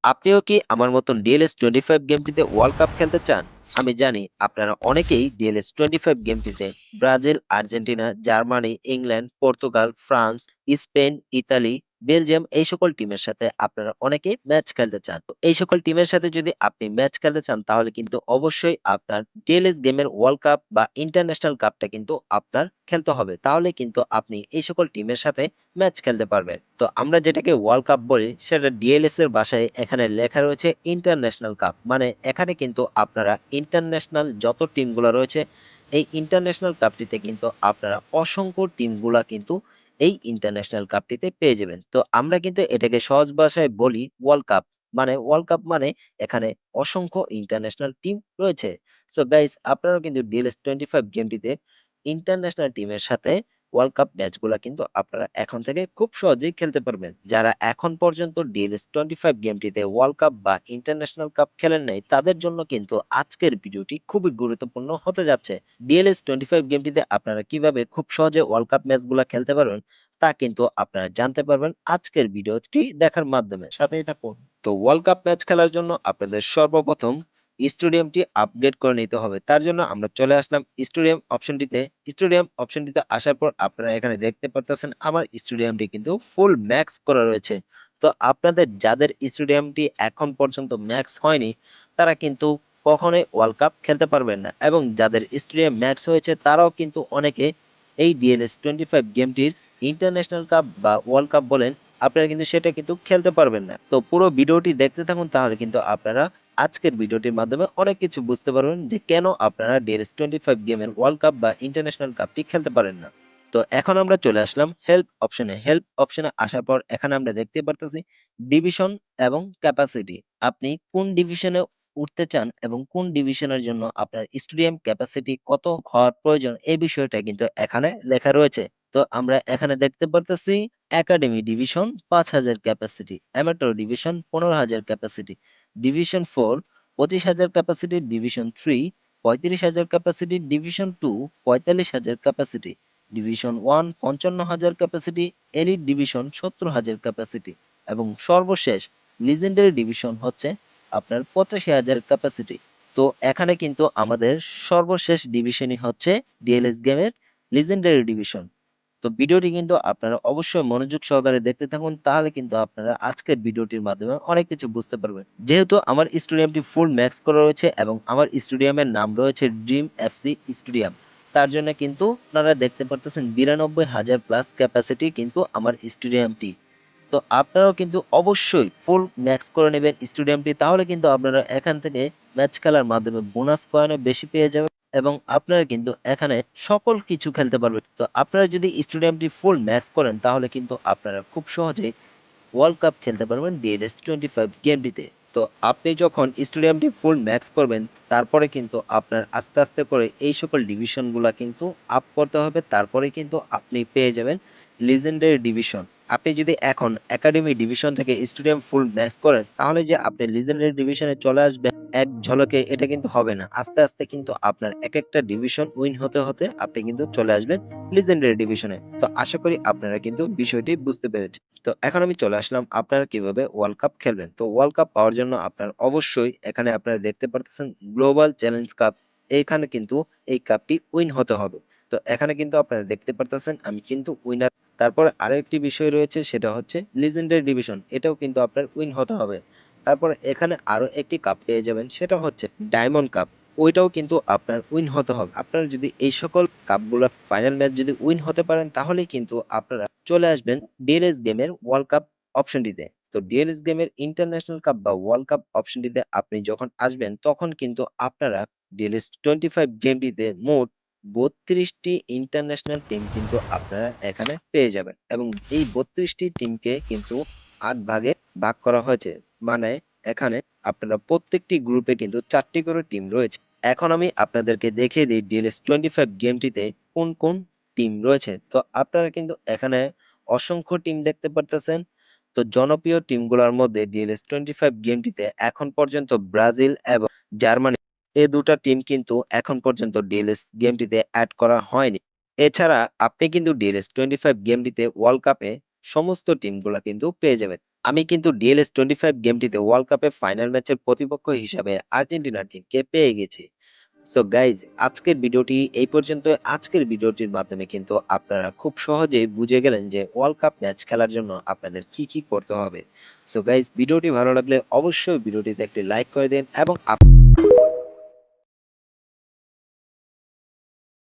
আপনিও কি আমার মতন DLS-25 গেমটিতে ওয়ার্ল্ড কাপ খেলতে চান? আমি জানি আপনারা অনেকেই DLS-25 গেমটিতে Brazil, Argentina, Germany, England, Portugal, France, Spain, Italy, Belgium এই সকল টিমের সাথে আপনারা অনেকেই ম্যাচ খেলতে চান। তো এই সকল টিমের সাথে যদি আপনি ম্যাচ খেলতে চান তাহলে কিন্তু অবশ্যই আপনার DLS গেমের ওয়ার্ল্ড কাপ বা ইন্টারন্যাশনাল কাপটা কিন্তু আপনার খেলতে হবে। তাহলে কিন্তু আপনি এই সকল টিমের সাথে ম্যাচ খেলতে পারবেন। তো আমরা যেটাকে ওয়ার্ল্ড কাপ বলি সেটা ডিএলএস এর ভাষায় এখানে লেখা রয়েছে ইন্টারন্যাশনাল কাপ। মানে এখানে কিন্তু আপনারা ইন্টারন্যাশনাল যত টিমগুলো রয়েছে এই ইন্টারন্যাশনাল কাপটিতে কিন্তু আপনারা অসংখ্য টিমগুলা কিন্তু এই ইন্টারন্যাশনাল কাপটিতে পেয়ে যাবেন। তো আমরা কিন্তু এটাকে সহজ ভাষায় বলি ওয়ার্ল্ড কাপ। মানে ওয়ার্ল্ড কাপ মানে এখানে অসংখ্য ইন্টারন্যাশনাল টিম রয়েছে। সো গাইস আপনারাও কিন্তু ডিএলএস 25 গেমটিতে ইন্টারন্যাশনাল টিমের সাথে ওয়ার্ল্ড কাপ ম্যাচগুলা কিন্তু আপনারা এখন থেকে খুব সহজেই খেলতে পারবেন। যারা এখন পর্যন্ত DLS-25 গেমটিতে ওয়ার্ল্ড কাপ বা ইন্টারন্যাশনাল কাপ খেলেন নাই তাদের জন্য কিন্তু আজকের ভিডিওটি খুবই গুরুত্বপূর্ণ হতে যাচ্ছে। DLS-25 গেমটিতে আপনারা কিভাবে খুব সহজে ওয়ার্ল্ড কাপ ম্যাচগুলা খেলতে পারবেন তা কিন্তু আপনারা জানতে পারবেন আজকের ভিডিওটি দেখার মাধ্যমে। সাথেই থাকুন। তো ওয়ার্ল্ড কাপ ম্যাচ খেলার জন্য আপনাদের সর্বপ্রথম স্টেডিয়ামটি আপডেট করে নিতে হবে। তার জন্য আমরা চলে আসলাম স্টেডিয়াম অপশনটিতে। স্টেডিয়াম অপশনটিতে আসার পর আপনারা এখানে দেখতে পারতেছেন আমার স্টেডিয়ামটি কিন্তু ফুল ম্যাক্স করা রয়েছে। তো আপনাদের যাদের স্টেডিয়ামটি এখন পর্যন্ত ম্যাক্স হয়নি তারা কিন্তু কখনোই ওয়ার্ল্ড কাপ খেলতে পারবেন না, এবং যাদের স্টেডিয়াম ম্যাক্স হয়েছে তারাও কিন্তু অনেকে এই DLS-25 গেমটির ইন্টারন্যাশনাল কাপ বা ওয়ার্ল্ড কাপ বলেন আপনারা কিন্তু সেটা কিন্তু খেলতে পারবেন না। তো পুরো ভিডিওটি দেখতে থাকুন, তাহলে কিন্তু আপনারা আজকের ভিডিওটির মাধ্যমে অনেক কিছু বুঝতে পারবেন যে কেন আপনারা DLS-25 গেমের ওয়ার্ল্ড কাপ বা ইন্টারন্যাশনাল কাপটি খেলতে পারেন না। তো এখন আমরা চলে আসলাম হেল্প অপশনে। হেল্প অপশনে আসার পর এখানে আমরা দেখতে পারতেছি ডিভিশন এবং ক্যাপাসিটি। আপনি কোন ডিভিশনে উঠতে চান এবং কোন ডিভিশনের জন্য আপনার স্টেডিয়াম ক্যাপাসিটি কত হওয়ার প্রয়োজন এই বিষয়টা কিন্তু এখানে লেখা রয়েছে। তো আমরা এখানে দেখতে পারতেছি academy division 5,000 capacity, amateur division 15,000 capacity, division 4 25,000 capacity, division 3 35,000 capacity, division 2 45,000 capacity, division 1 55,000 capacity, elite division 70,000 capacity এবং সর্বশেষ লিজেন্ডারি ডিভিশন হচ্ছে আপনার 85,000 ক্যাপাসিটি। তো এখানে কিন্তু আমাদের সর্বশেষ ডিভিশনই হচ্ছে ডিএলএস গেমের লিজেন্ডারি ডিভিশন। তো ভিডিওটি কিন্তু আপনারা অবশ্যই মনোযোগ সহকারে দেখতে থাকুন, তাহলে কিন্তু আপনারা আজকের ভিডিওটির মাধ্যমে অনেক কিছু বুঝতে পারবেন। যেহেতু আমার স্টেডিয়ামটি ফুল ম্যাক্স করা রয়েছে এবং আমার স্টেডিয়ামের নাম রয়েছে ড্রিম এফসি স্টেডিয়াম, তার জন্য কিন্তু আপনারা দেখতে পারতেছেন 92,000 প্লাস ক্যাপাসিটি কিন্তু আমার স্টেডিয়ামটি। তো আপনারাও কিন্তু অবশ্যই ফুল ম্যাক্স করে নেবেন স্টেডিয়ামটি, তাহলে কিন্তু আপনারা এখান থেকে ম্যাচ খেলার মাধ্যমে বোনাস পয়েন্টও বেশি পেয়ে যাবেন এবং আপনারা কিন্তু এখানে সকল কিছু খেলতে পারবেন। তো আপনারা যদি স্টেডিয়ামটি ফুল ম্যাক্স করেন তাহলে কিন্তু আপনারা খুব সহজেই ওয়ার্ল্ড কাপ খেলতে পারবেন DLS-25 গেমটিতে। তো আপনি যখন স্টেডিয়ামটি ফুল ম্যাক্স করবেন তারপরে কিন্তু আপনার আস্তে আস্তে করে এই সকল ডিভিশনগুলা কিন্তু আপ করতে হবে, তারপরে কিন্তু আপনি পেয়ে যাবেন লিজেন্ডারি ডিভিশন। আপনি যদি এখন একাডেমি ডিভিশন থেকে স্টেডিয়াম ফুল ম্যাক্স করেন তাহলে যে আপনি লিজেন্ডারি ডিভিশনে চলে আসবেন এক ঝলকে এটা কিন্তু হবে না। আস্তে আস্তে কিন্তু আপনার এক একটা ডিভিশন উইন হতে হতে আপনি কিন্তু চলে আসবেন লিজেন্ডারি ডিভিশনে। তো আশা করি আপনারা কিন্তু বিষয়টি বুঝতে পেরেছেন। তো এখন আমি চলে আসলাম আপনারা কিভাবে ওয়ার্ল্ড কাপ খেলবেন। তো ওয়ার্ল্ড কাপ পাওয়ার জন্য আপনার অবশ্যই এখানে আপনারা দেখতে পারতেছেন গ্লোবাল চ্যালেঞ্জ কাপ। এইখানে কিন্তু এই কাপটি উইন হতে হবে। তো এখানে কিন্তু আপনারা দেখতে পারতেছেন আমি কিন্তু উইনার। তারপর আরেকটি বিষয় রয়েছে সেটা হচ্ছে লিজেন্ডারি ডিভিশন, এটাও কিন্তু আপনার উইন হতে হবে। তারপর এখানে আরো একটি কাপ পেয়ে যাবেন সেটা হচ্ছে ডায়মন্ড কাপ, ওইটাও কিন্তু আপনার উইন হতে হবে। আপনারা যদি এই সকল কাপগুলো ফাইনাল ম্যাচ যদি উইন হতে পারেন তাহলেই কিন্তু আপনারা চলে আসবেন ডিএলএস গেমের ওয়ার্ল্ড কাপ অপশনটিতে। তো ডিএলএস গেমের ইন্টারন্যাশনাল কাপ বা ওয়ার্ল্ড কাপ অপশনটিতে আপনি যখন আসবেন তখন কিন্তু আপনারা DLS-25 গেমটিতে মোট 32টি ইন্টারন্যাশনাল টিম কিন্তু আপনারা এখানে পেয়ে যাবেন এবং এই 32টি টিমকে কিন্তু 8 ভাগে ভাগ করা হয়েছে। মানে এখানে আপনারা প্রত্যেকটি গ্রুপে কিন্তু 4টি করে টিম রয়েছে। এখন আমি আপনাদেরকে দেখিয়ে দিই DLS-25 গেমটিতে কোন কোন টিম রয়েছে। তো আপনারা কিন্তু এখানে অসংখ্য টিম দেখতে পারতেছেন। তো জনপ্রিয় টিমগুলোর মধ্যে DLS-25 গেমটিতে এখন পর্যন্ত ব্রাজিল এবং জার্মানি এই দুটা টিম কিন্তু এখন পর্যন্ত ডিএলএস গেমটিতে অ্যাড করা হয়নি। এছাড়া আপনি কিন্তু ডিএলএস 25 গেমটিতে ওয়ার্ল্ড কাপে সমস্ত টিমগুলা কিন্তু পেয়ে যাবেন। আমি কিন্তু ডিএলএস 25 গেমটিতে ওয়ার্ল্ড কাপের ফাইনাল ম্যাচের প্রতিপক্ষ হিসাবে আর্জেন্টিনা টিমকে পেয়ে গেছি। সো গাইজ, আজকের ভিডিওটি এই পর্যন্ত। আজকের ভিডিওটির মাধ্যমে কিন্তু আপনারা খুব সহজেই বুঝে গেলেন যে ওয়ার্ল্ড কাপ ম্যাচ খেলার জন্য আপনাদের কি কি করতে হবে। সো গাইজ, ভিডিওটি ভালো লাগলে অবশ্যই ভিডিওটিতে একটি লাইক করে দিন এবং